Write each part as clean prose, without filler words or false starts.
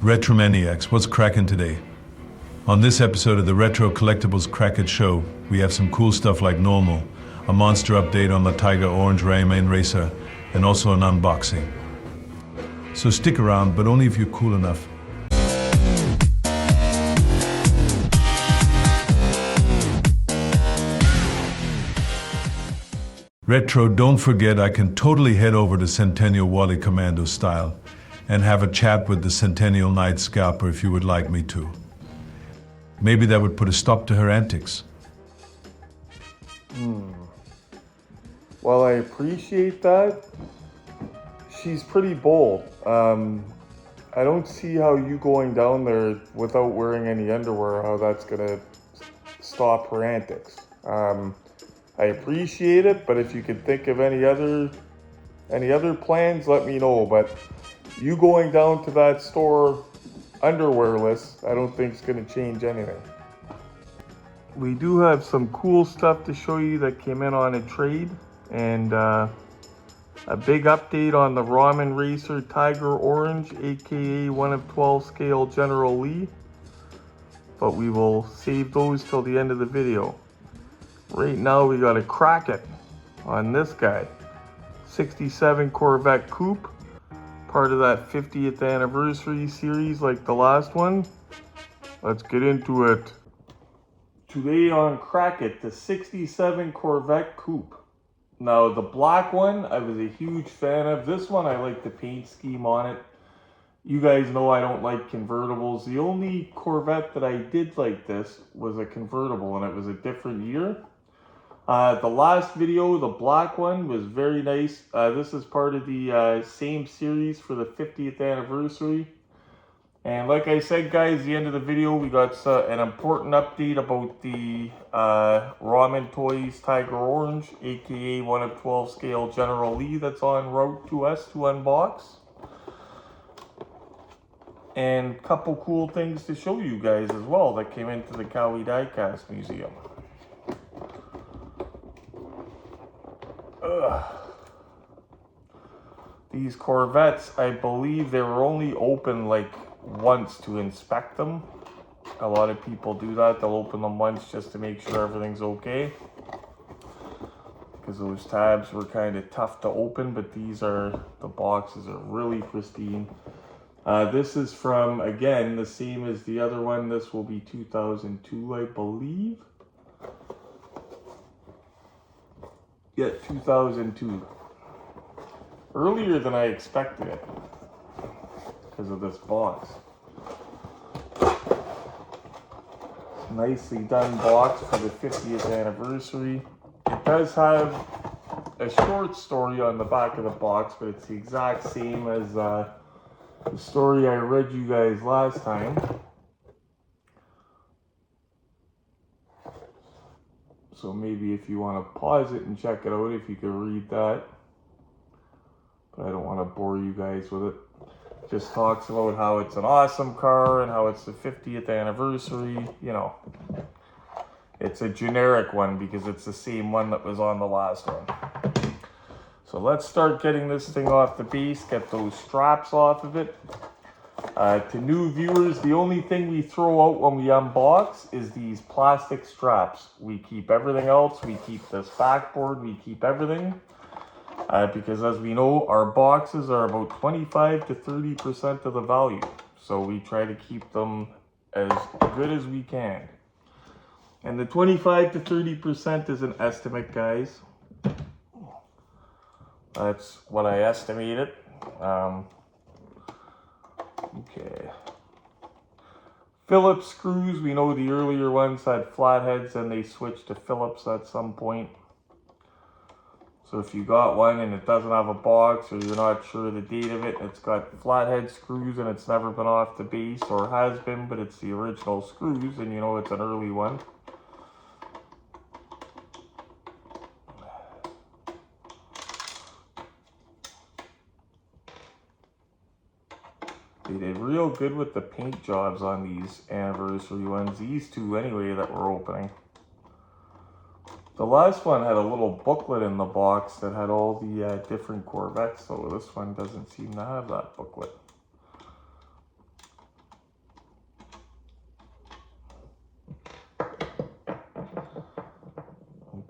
Retromaniacs, what's cracking today? On this episode of the Retro Collectibles Crack It Show, we have some cool stuff like normal, a monster update on the Tiger Orange Ramen racer, and also an unboxing. So stick around, but only if you're cool enough. Retro, don't forget I can totally head over to Centennial Wally Commando style and have a chat with the Centennial Night Scalper if you would like me to. Maybe that would put a stop to her antics. Well, I appreciate that. She's pretty bold. I don't see how you going down there without wearing any underwear, how that's gonna stop her antics. I appreciate it, but if you could think of any other plans, let me know. But you going down to that store underwearless, I don't think it's gonna change anything. We do have some cool stuff to show you that came in on a trade, and a big update on the Ramen Racer Tiger Orange, aka 1 of 12 scale General Lee. But we will save those till the end of the video. Right now we gotta crack it on this guy. 67 Corvette coupe, part of that 50th anniversary series like the last one. Let's get into it. Today on Crack It, the 67 Corvette coupe. Now the black one, I was a huge fan of. This one, I like the paint scheme on it. You guys know I don't like convertibles. The only Corvette that I did like this was a convertible, and it was a different year. The last video, the black one, was very nice. This is part of the same series for the 50th anniversary. And like I said, guys, the end of the video, we got an important update about the Ramen Toys Tiger Orange, aka 1 of 12 scale General Lee, that's en route to us to unbox. And a couple cool things to show you guys as well that came into the Canadian Diecast Museum. These Corvettes, I believe they were only open like once to inspect them. A lot of people do that. They'll open them once just to make sure everything's okay, because those tabs were kind of tough to open. But the boxes are really pristine. This is from, again, the same as the other one. This will be 2002, I believe. Yeah, 2002. Earlier than I expected it because of this box. Nicely done box for the 50th anniversary. It does have a short story on the back of the box, but it's the exact same as the story I read you guys last time. So maybe if you want to pause it and check it out, if you could read that. But I don't want to bore you guys with it. Just talks about how it's an awesome car and how it's the 50th anniversary. You know, it's a generic one because it's the same one that was on the last one. So let's start getting this thing off the base, get those straps off of it. To new viewers, the only thing we throw out when we unbox is these plastic straps. We keep everything else. We keep this backboard. We keep everything. Because as we know, our boxes are about 25 to 30% of the value. So we try to keep them as good as we can. And the 25 to 30% is an estimate, guys. That's what I estimated. Okay. Phillips screws, we know the earlier ones had flatheads and they switched to Phillips at some point. So if you got one and it doesn't have a box, or you're not sure the date of it, it's got flathead screws and it's never been off the base, or has been, but it's the original screws, and you know it's an early one. They did real good with the paint jobs on these anniversary ones, these two anyway that we're opening. The last one had a little booklet in the box that had all the different Corvettes, so this one doesn't seem to have that booklet.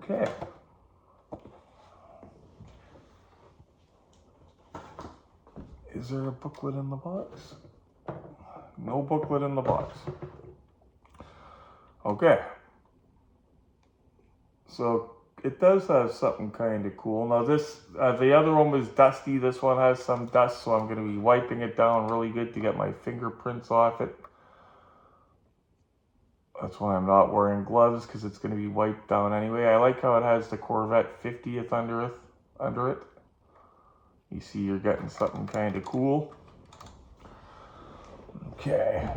Okay. Is there a booklet in the box? No booklet in the box. Okay. So it does have something kind of cool. Now this, the other one was dusty. This one has some dust, so I'm going to be wiping it down really good to get my fingerprints off it. That's why I'm not wearing gloves, because it's going to be wiped down anyway. I like how it has the Corvette 50th under it. You see you're getting something kind of cool. Okay,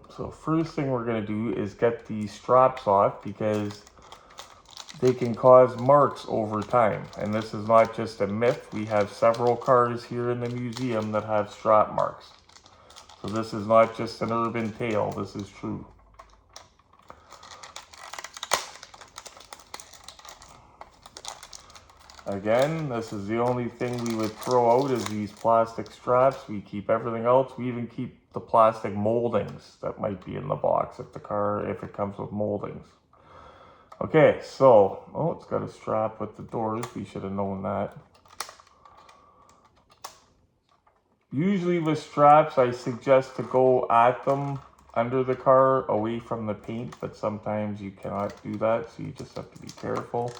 so first thing we're going to do is get these straps off, because they can cause marks over time. And this is not just a myth. We have several cars here in the museum that have strap marks. So this is not just an urban tale, this is true. Again, this is the only thing we would throw out is these plastic straps. We keep everything else. We even keep the plastic moldings that might be in the box if it comes with moldings. Okay, so, oh, it's got a strap with the doors. We should have known that. Usually with straps, I suggest to go at them under the car, away from the paint, but sometimes you cannot do that, so you just have to be careful.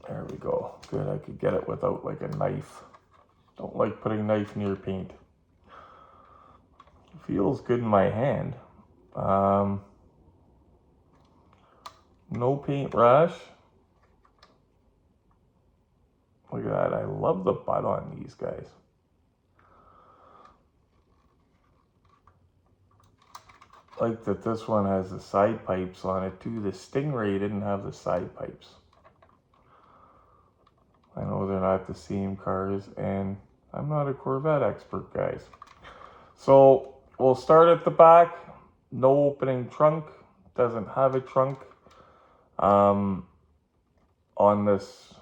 There we go. Good, I could get it without like a knife. Don't like putting knife near paint. Feels good in my hand. No paint rash. Look at that. I love the butt on these guys. Like that this one has the side pipes on it too. The Stingray didn't have the side pipes. I know they're not the same cars, and I'm not a Corvette expert, guys. So we'll start at the back. No opening trunk. Doesn't have a trunk on this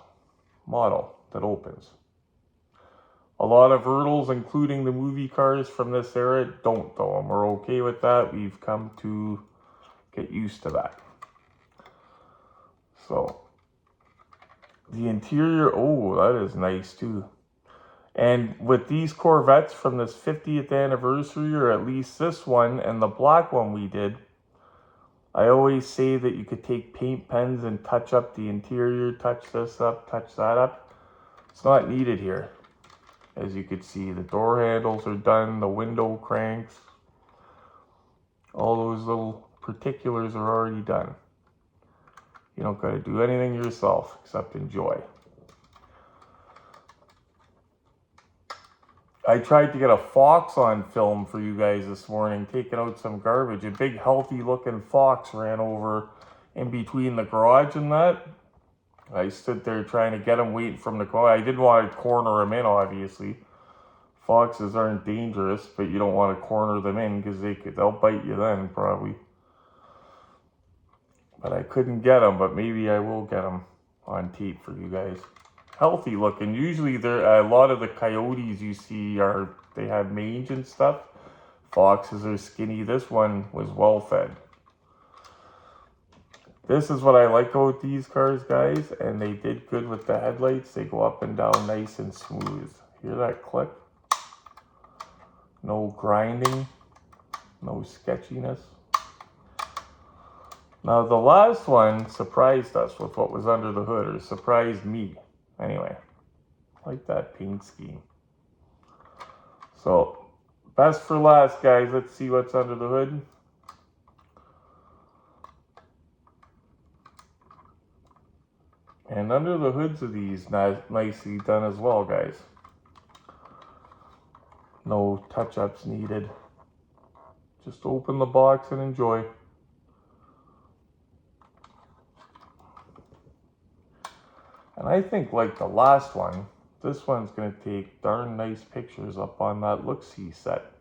model that opens. A lot of Ertls, including the movie cars from this era, don't though, and we're okay with that. We've come to get used to that. So the interior, oh, that is nice too. And with these Corvettes from this 50th anniversary, or at least this one and the black one we did, I always say that you could take paint pens and touch up the interior, touch this up, touch that up. It's not needed here. As you could see, the door handles are done, the window cranks, all those little particulars are already done. You don't got to do anything yourself except enjoy. I tried to get a fox on film for you guys this morning, taking out some garbage. A big healthy looking fox ran over in between the garage and that. I stood there trying to get him, waiting for him to go. I didn't want to corner him in, obviously. Foxes aren't dangerous, but you don't want to corner them in because they'll bite you then, probably. But I couldn't get him, but maybe I will get him on tape for you guys. Healthy looking. Usually a lot of the coyotes you see they have mange and stuff. Foxes are skinny. This one was well fed. This is what I like about these cars, guys, and they did good with the headlights. They go up and down nice and smooth. Hear that click? No grinding, no sketchiness. Now the last one surprised us with what was under the hood, or surprised me. Anyway, I like that paint scheme. So, best for last, guys. Let's see what's under the hood. And under the hoods of these, nicely done as well, guys. No touch-ups needed. Just open the box and enjoy. And I think, like the last one, this one's going to take darn nice pictures up on that look-see set.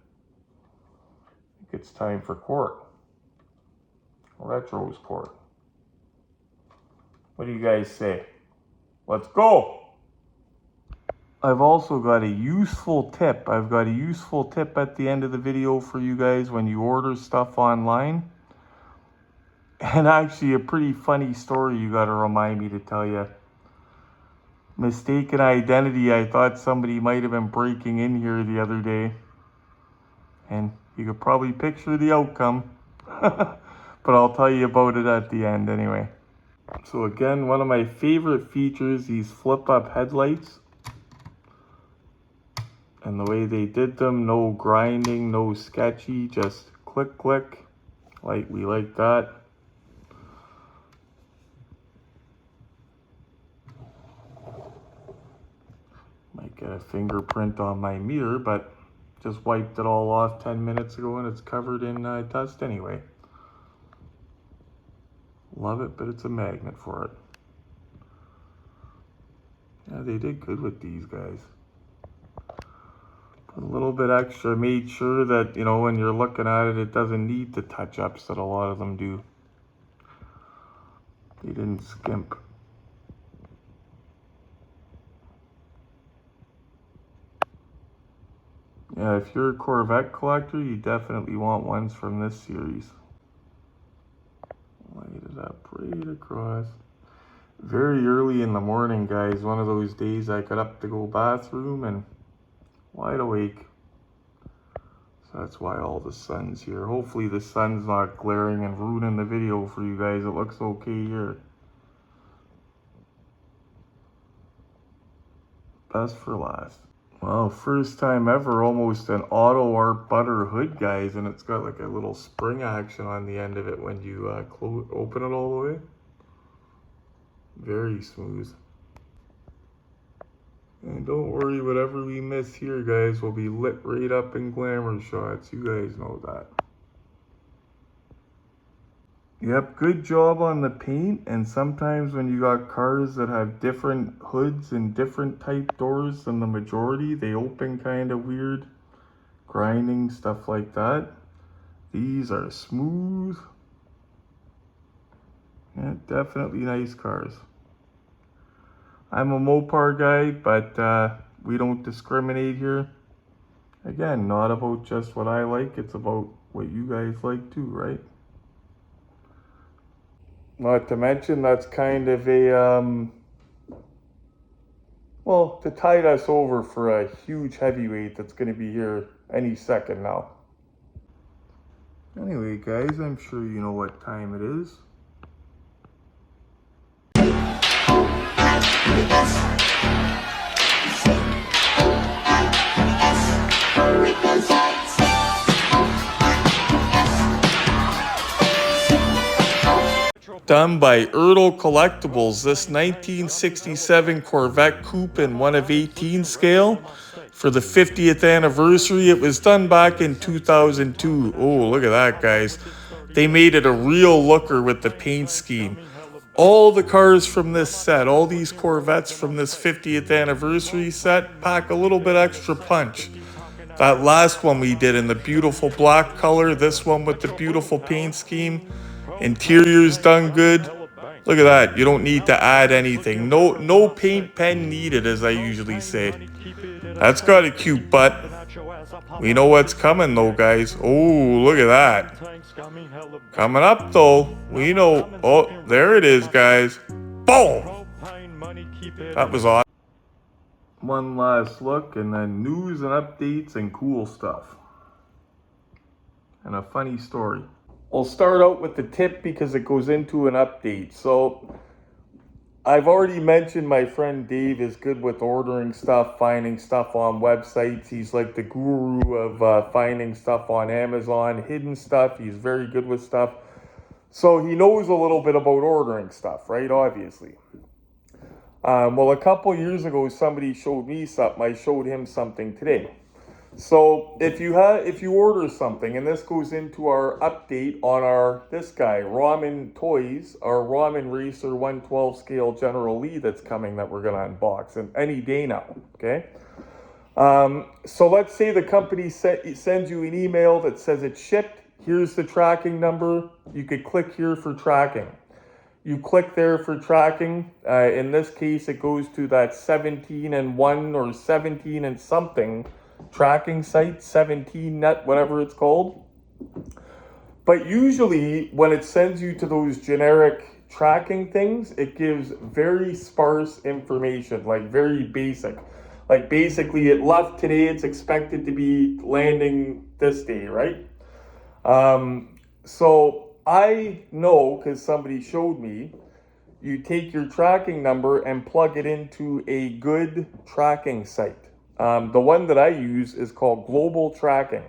I think it's time for court. Retro's court. What do you guys say? Let's go! I've also got a useful tip. I've got a useful tip at the end of the video for you guys when you order stuff online. And actually a pretty funny story you gotta remind me to tell you. Mistaken identity, I thought somebody might have been breaking in here the other day. And you could probably picture the outcome. But I'll tell you about it at the end anyway. So again, one of my favorite features, these flip-up headlights. And the way they did them, no grinding, no sketchy, just click, click. Like we like that. Might get a fingerprint on my mirror, but just wiped it all off 10 minutes ago and it's covered in dust anyway. Love it, but it's a magnet for it. Yeah, they did good with these guys. Put a little bit extra, made sure that, you know, when you're looking at it, it doesn't need the touch-ups that a lot of them do. They didn't skimp. Yeah, if you're a Corvette collector, you definitely want ones from this series. Light it up right across. Very early in the morning, guys. One of those days I got up to go bathroom and wide awake. So that's why all the sun's here. Hopefully the sun's not glaring and ruining the video for you guys. It looks okay here. Best for last. Well, first time ever, almost an auto art butter hood, guys, and it's got like a little spring action on the end of it when you open it all the way. Very smooth. And don't worry, whatever we miss here, guys, will be lit right up in glamour shots. You guys know that. Yep, good job on the paint. And sometimes when you got cars that have different hoods and different type doors than the majority, they open kind of weird. Grinding, stuff like that. These are smooth. Yeah, definitely nice cars. I'm a Mopar guy, but we don't discriminate here. Again, not about just what I like, it's about what you guys like too, right? Not to mention, that's kind of a, well, to tide us over for a huge heavyweight that's going to be here any second now. Anyway, guys, I'm sure you know what time it is. Done by Ertl Collectibles, this 1967 Corvette coupe in 1 of 18 scale for the 50th anniversary. It was done back in 2002. Oh, look at that, guys. They made it a real looker with the paint scheme. All the cars from this set, all these Corvettes from this 50th anniversary set, pack a little bit extra punch. That last one we did in the beautiful black color, this one with the beautiful paint scheme. Interior's done good. Look at that. You don't need to add anything. No paint pen needed, as I usually say. That's got a cute butt. We know what's coming though, guys. Oh, look at that. Coming up though. We know. Oh, there it is, guys. Boom! That was awesome. One last look and then news and updates and cool stuff. And a funny story. We'll start out with the tip because it goes into an update. So I've already mentioned my friend Dave is good with ordering stuff, finding stuff on websites. He's like the guru of finding stuff on Amazon, hidden stuff. He's very good with stuff. So he knows a little bit about ordering stuff, right? Obviously. Well, a couple years ago, somebody showed me something. I showed him something today. So if you order something, and this goes into our update on this guy, Ramen Toys, our Ramen Racer 112 scale General Lee that's coming that we're going to unbox and any day now, okay? So let's say the company sends you an email that says it's shipped. Here's the tracking number. You could click here for tracking. You click there for tracking. In this case, it goes to that 17 and 1 or 17 and something tracking site, 17net, whatever it's called. But usually when it sends you to those generic tracking things, it gives very sparse information, like very basic. Like basically it left today, it's expected to be landing this day, right? So I know, because somebody showed me, you take your tracking number and plug it into a good tracking site. The one that I use is called Global Tracking.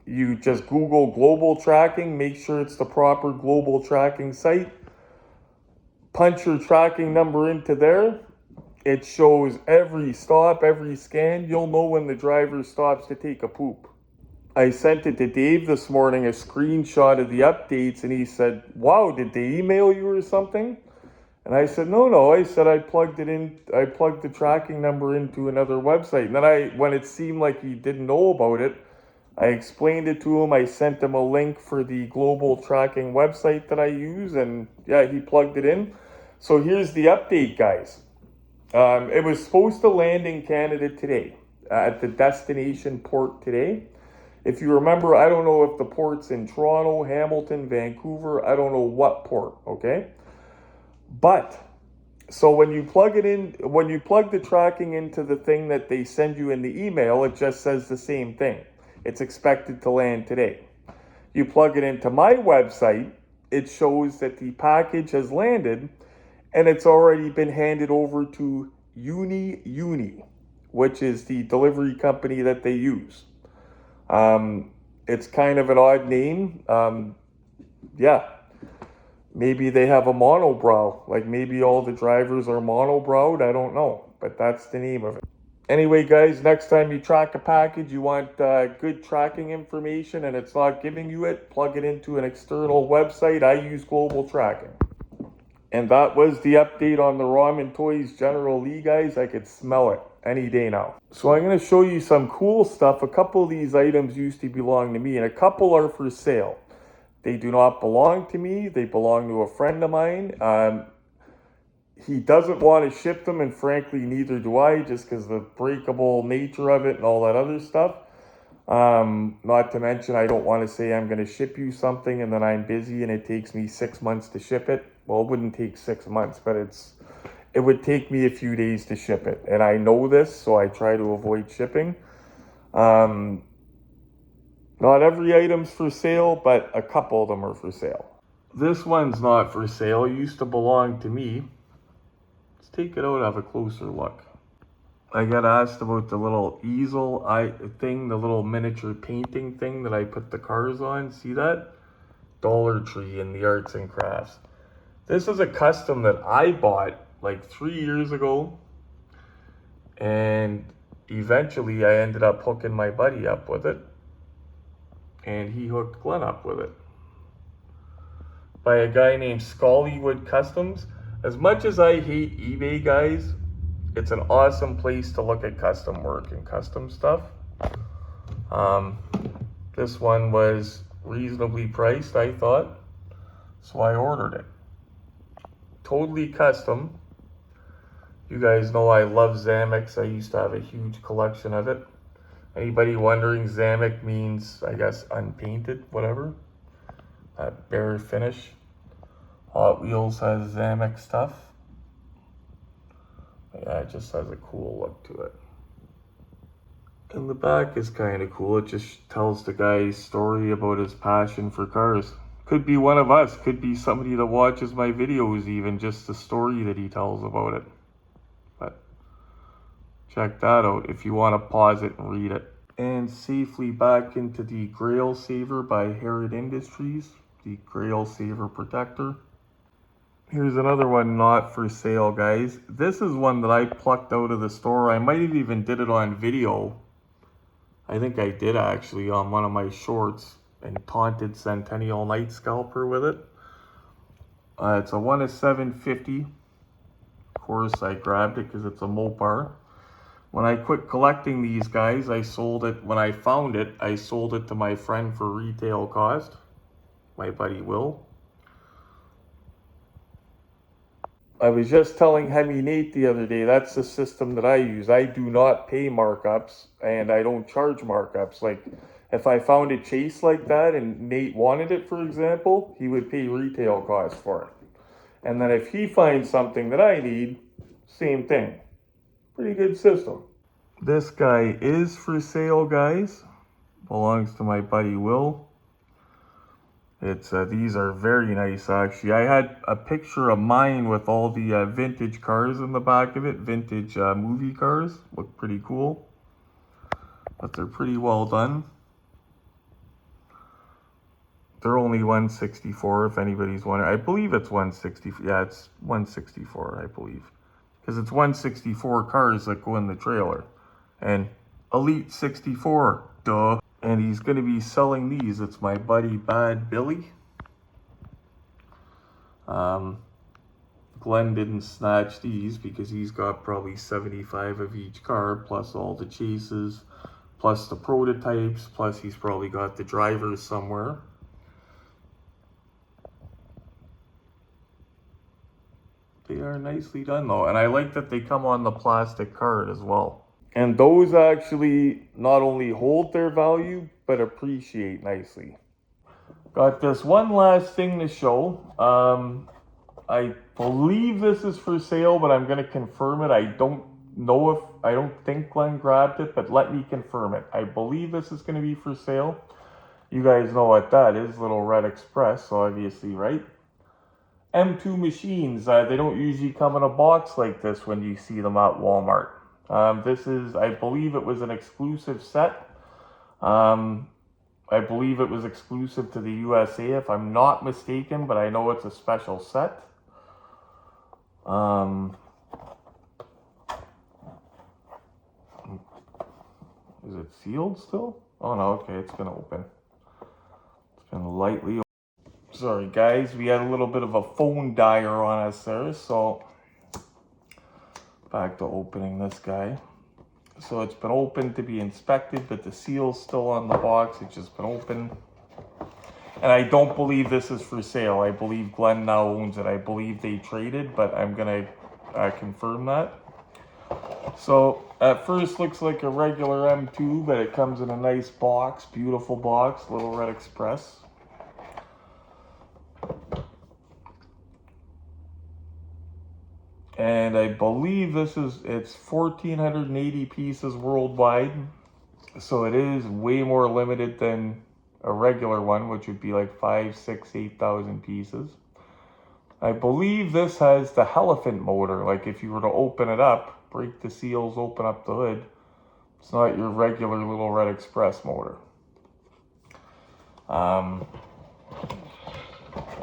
You just Google global tracking, make sure it's the proper global tracking site, punch your tracking number into there. It shows every stop, every scan. You'll know when the driver stops to take a poop. I sent it to Dave this morning, a screenshot of the updates, and he said, wow, did they email you or something? And I said, no. I said I plugged the tracking number into another website. And then when it seemed like he didn't know about it, I explained it to him. I sent him a link for the global tracking website that I use, and yeah, he plugged it in. So here's the update, guys. It was supposed to land in Canada today, at the destination port today. If you remember, I don't know if the port's in Toronto, Hamilton, Vancouver, I don't know what port, okay? But, so when you plug the tracking into the thing that they send you in the email, it just says the same thing. It's expected to land today. You plug it into my website, it shows that the package has landed and it's already been handed over to Uni, which is the delivery company that they use. It's kind of an odd name. Yeah, maybe they have a monobrow, like maybe all the drivers are monobrowed, I don't know, but that's the name of it. Anyway, guys, next time you track a package, you want good tracking information and it's not giving you it, plug it into an external website. I use Global Tracking. And that was the update on the Ramen Toys General Lee, guys. I could smell it any day now. So I'm going to show you some cool stuff. A couple of these items used to belong to me and a couple are for sale. They do not belong to me. They belong to a friend of mine. He doesn't want to ship them, and frankly, neither do I, just because the breakable nature of it and all that other stuff. Not to mention, I don't want to say I'm going to ship you something and then I'm busy and it takes me 6 months to ship it. Well, it wouldn't take 6 months, but it would take me a few days to ship it. And I know this, so I try to avoid shipping. Not every item's for sale, but a couple of them are for sale. This one's not for sale. It used to belong to me. Take it out, have a closer look. I got asked about the little easel thing, the little miniature painting thing that I put the cars on. See that? Dollar Tree in the arts and crafts. This is a custom that I bought like 3 years ago. And eventually I ended up hooking my buddy up with it. And he hooked Glenn up with it. By a guy named Scullywood Customs. As much as I hate eBay, guys, it's an awesome place to look at custom work and custom stuff. This one was reasonably priced, I thought, so I ordered it. Totally custom. You guys know I love Zamex. I used to have a huge collection of it. Anybody wondering, Zamex means, I guess, unpainted, whatever. That bare finish. Hot Wheels has Zamex stuff. Yeah, it just has a cool look to it. And the back is kind of cool. It just tells the guy's story about his passion for cars. Could be one of us. Could be somebody that watches my videos even. Just the story that he tells about it. But check that out if you want to pause it and read it. And safely back into the Grail Saver by Herod Industries. The Grail Saver Protector. Here's another one not for sale, guys. This is one that I plucked out of the store. I might have even did it on video. I think I did actually on one of my shorts and taunted Centennial Night Scalper with it. It's a 1 of 750. Of course, I grabbed it because it's a Mopar. When I quit collecting these guys, I sold it. When I found it, I sold it to my friend for retail cost. My buddy Will. I was just telling Hemi Nate the other day, that's the system that I use. I do not pay markups and I don't charge markups. Like If I found a chase like that and Nate wanted it, for example, he would pay retail costs for it. And then if he finds something that I need, same thing. Pretty good system. This guy is for sale, guys. Belongs to my buddy Will. These are very nice, actually. I had a picture of mine with all the vintage cars in the back of it. Vintage movie cars. Look pretty cool. But they're pretty well done. They're only 164 if anybody's wondering. I believe it's 164. Yeah, it's 164, I believe. Because it's 164 cars that go in the trailer. And Elite 64, duh. And he's going to be selling these. It's my buddy Bad Billy. Glenn didn't snatch these because he's got probably 75 of each car, plus all the chases, plus the prototypes, plus he's probably got the drivers somewhere. They are nicely done though, and I like that they come on the plastic card as well. And those actually not only hold their value, but appreciate nicely. Got this one last thing to show. I believe this is for sale, but I'm going to confirm it. I don't think Glenn grabbed it, but let me confirm it. I believe this is going to be for sale. You guys know what that is, Little Red Express, so obviously, right? M2 machines, they don't usually come in a box like this when you see them at Walmart. This is, I believe it was an exclusive set. I believe it was exclusive to the USA, if I'm not mistaken, but I know it's a special set. Is it sealed still? Oh no, okay, it's been open. It's been lightly open. Sorry guys, we had a little bit of a phone dire on us there, so back to opening this guy. So it's been open to be inspected, but the seal's still on the box. It's just been open. And I don't believe this is for sale. I believe Glenn now owns it. I believe they traded, but I'm gonna confirm that. So at first looks like a regular M2, but it comes in a nice box, beautiful box, Little Red Express. And I believe it's 1,480 pieces worldwide. So it is way more limited than a regular one, which would be like 5, 6, 8,000 pieces. I believe this has the elephant motor. Like if you were to open it up, break the seals, open up the hood, it's not your regular Little Red Express motor.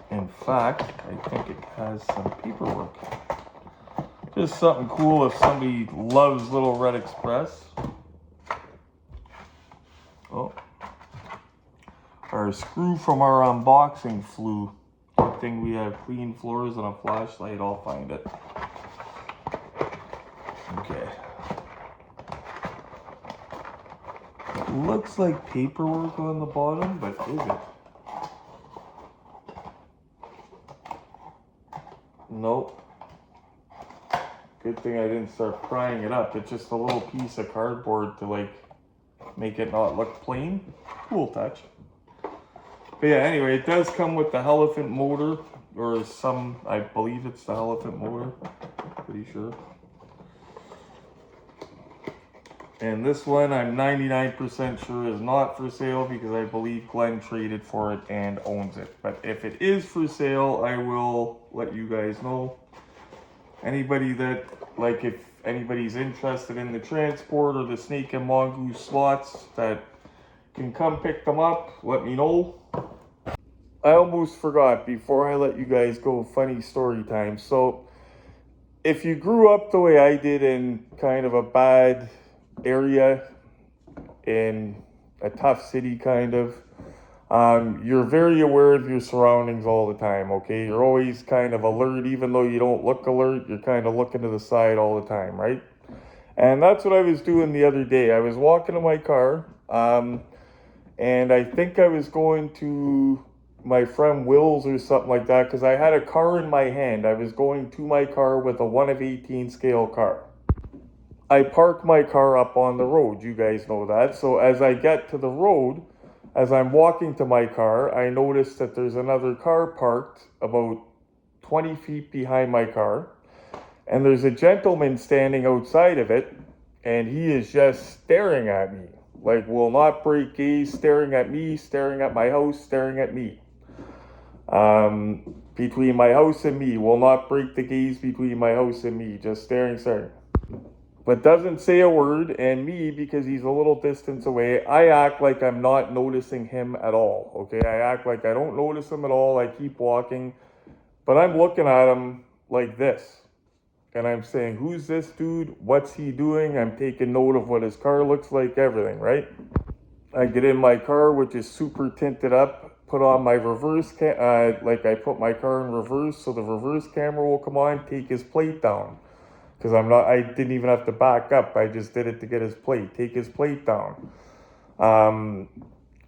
In fact, I think it has some paperwork. Just something cool if somebody loves Little Red Express. Oh. Our screw from our unboxing flew. Good thing we have clean floors and a flashlight. I'll find it. Okay. It looks like paperwork on the bottom, but is it? Nope. Good thing I didn't start prying it up. It's just a little piece of cardboard to like make it not look plain. Cool touch. But yeah, anyway, it does come with the elephant motor, or I believe it's the elephant motor, pretty sure. And this one I'm 99% sure is not for sale because I believe Glenn traded for it and owns it. But if it is for sale, I will let you guys know. Anybody that, like if anybody's interested in the transport or the snake and mongoose slots that can come pick them up, let me know. I almost forgot before I let you guys go, funny story time. So if you grew up the way I did in kind of a bad area, in a tough city kind of, you're very aware of your surroundings all the time, okay? You're always kind of alert, even though you don't look alert, you're kind of looking to the side all the time, right? And that's what I was doing the other day. I was walking to my car, and I think I was going to my friend Will's or something like that, because I had a car in my hand. I was going to my car with a 1/18 scale car. I parked my car up on the road, you guys know that. So as I get to the road, As I'm walking to my car, I notice that there's another car parked about 20 feet behind my car, and there's a gentleman standing outside of it, and he is just staring at me. Like, will not break gaze, staring at me, staring at my house, staring at me. Between my house and me, will not break the gaze between my house and me, just staring. But doesn't say a word, and me, because he's a little distance away, I act like I'm not noticing him at all, okay? I act like I don't notice him at all, I keep walking, but I'm looking at him like this. And I'm saying, who's this dude? What's he doing? I'm taking note of what his car looks like, everything, right? I get in my car, which is super tinted up, put on my reverse, I put my car in reverse so the reverse camera will come on, take his plate down. Because I didn't even have to back up. I just did it to get his plate, take his plate down.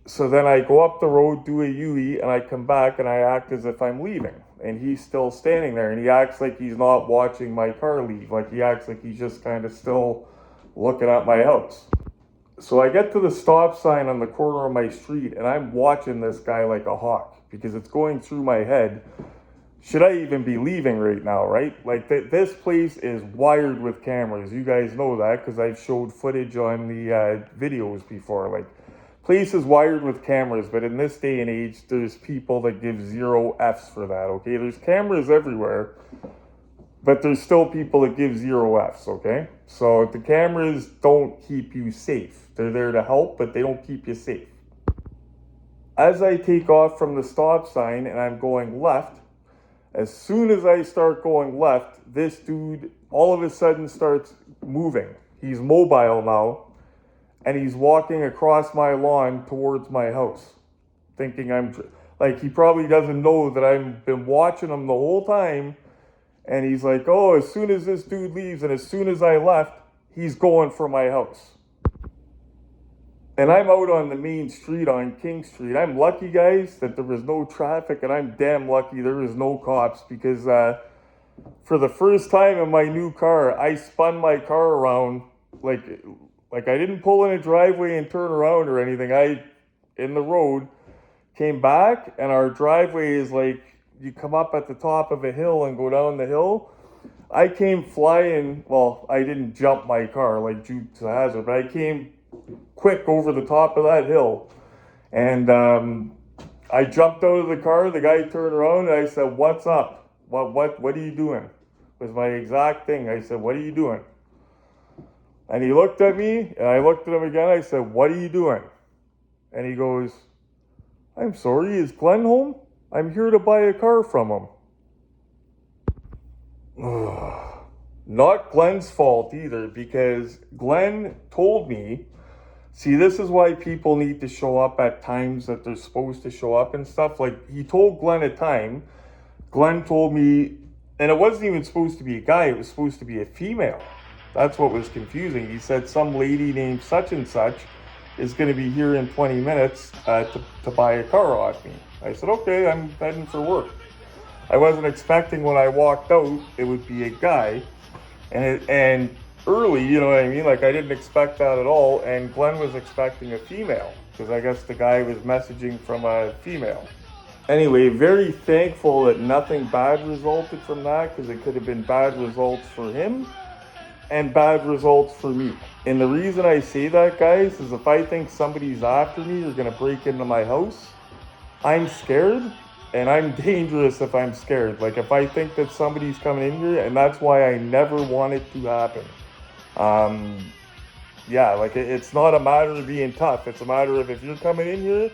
So then I go up the road, do a U-E, and I come back and I act as if I'm leaving. And he's still standing there, and he acts like he's not watching my car leave. Like, he acts like he's just kind of still looking at my house. So I get to the stop sign on the corner of my street, and I'm watching this guy like a hawk, because it's going through my head, should I even be leaving right now, right? Like, this place is wired with cameras. You guys know that, because I've showed footage on the videos before. Like, place is wired with cameras, but in this day and age, there's people that give 0 Fs for that, okay? There's cameras everywhere, but there's still people that give 0 Fs, okay? So the cameras don't keep you safe. They're there to help, but they don't keep you safe. As I take off from the stop sign and I'm going left, as soon as I start going left, this dude all of a sudden starts moving. He's mobile now. And he's walking across my lawn towards my house, thinking he probably doesn't know that I've been watching him the whole time. And he's like, oh, as soon as this dude leaves and as soon as I left, he's going for my house. And I'm out on the main street on King Street. I'm lucky, guys, that there was no traffic, and I'm damn lucky there was no cops, because for the first time in my new car, I spun my car around like I didn't pull in a driveway and turn around or anything. In the road, came back, and our driveway is like, you come up at the top of a hill and go down the hill. I came flying, well, I didn't jump my car like Dukes of Hazzard, but I came quick over the top of that hill. And I jumped out of the car, the guy turned around, and I said, what's up? What are you doing? Was my exact thing. I said, what are you doing? And he looked at me, and I looked at him again. I said, what are you doing? And he goes, I'm sorry, is Glenn home? I'm here to buy a car from him. Not Glenn's fault either, because Glenn told me, see, this is why people need to show up at times that they're supposed to show up and stuff. Like, he told Glenn a time. Glenn told me, and it wasn't even supposed to be a guy, it was supposed to be a female. That's what was confusing. He said some lady named such and such is going to be here in 20 minutes to buy a car off me. I said, okay, I'm heading for work. I wasn't expecting when I walked out it would be a guy. And early, you know what I mean? Like, I didn't expect that at all. And Glenn was expecting a female, because I guess the guy was messaging from a female. Anyway, very thankful that nothing bad resulted from that, because it could have been bad results for him and bad results for me. And the reason I say that, guys, is if I think somebody's after me or going to break into my house, I'm scared, and I'm dangerous if I'm scared. Like, if I think that somebody's coming in here, and that's why I never want it to happen. Yeah, like, it's not a matter of being tough. It's a matter of, if you're coming in here,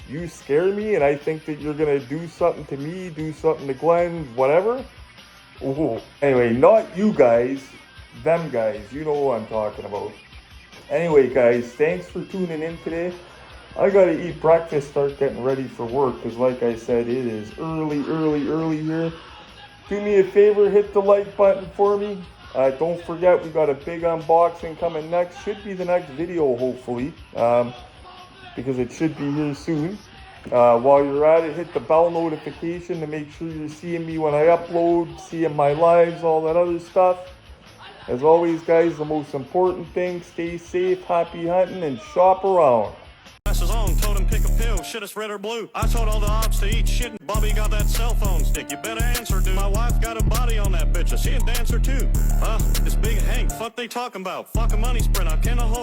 you scare me, and I think that you're going to do something to me, do something to Glenn, whatever. Ooh. Anyway, not you guys, them guys. You know what I'm talking about. Anyway, guys, thanks for tuning in today. I gotta eat breakfast, start getting ready for work, because like I said, it is early here. Do me a favor, hit the like button for me. Don't forget, we got a big unboxing coming next. Should be the next video, hopefully, because it should be here soon. While you're at it, hit the bell notification to make sure you're seeing me when I upload, seeing my lives, all that other stuff. As always, guys, the most important thing, stay safe, happy hunting, and shop around. Told him pick a pill. go, shit, it's red or blue. I told all the ops to eat shit, and Bobby got that cell phone stick. You better answer, dude. My wife got a body on that bitch. Is she a dancer too? It's Big Hank. Fuck they talking about? Fuck a money sprint. I can't hold it.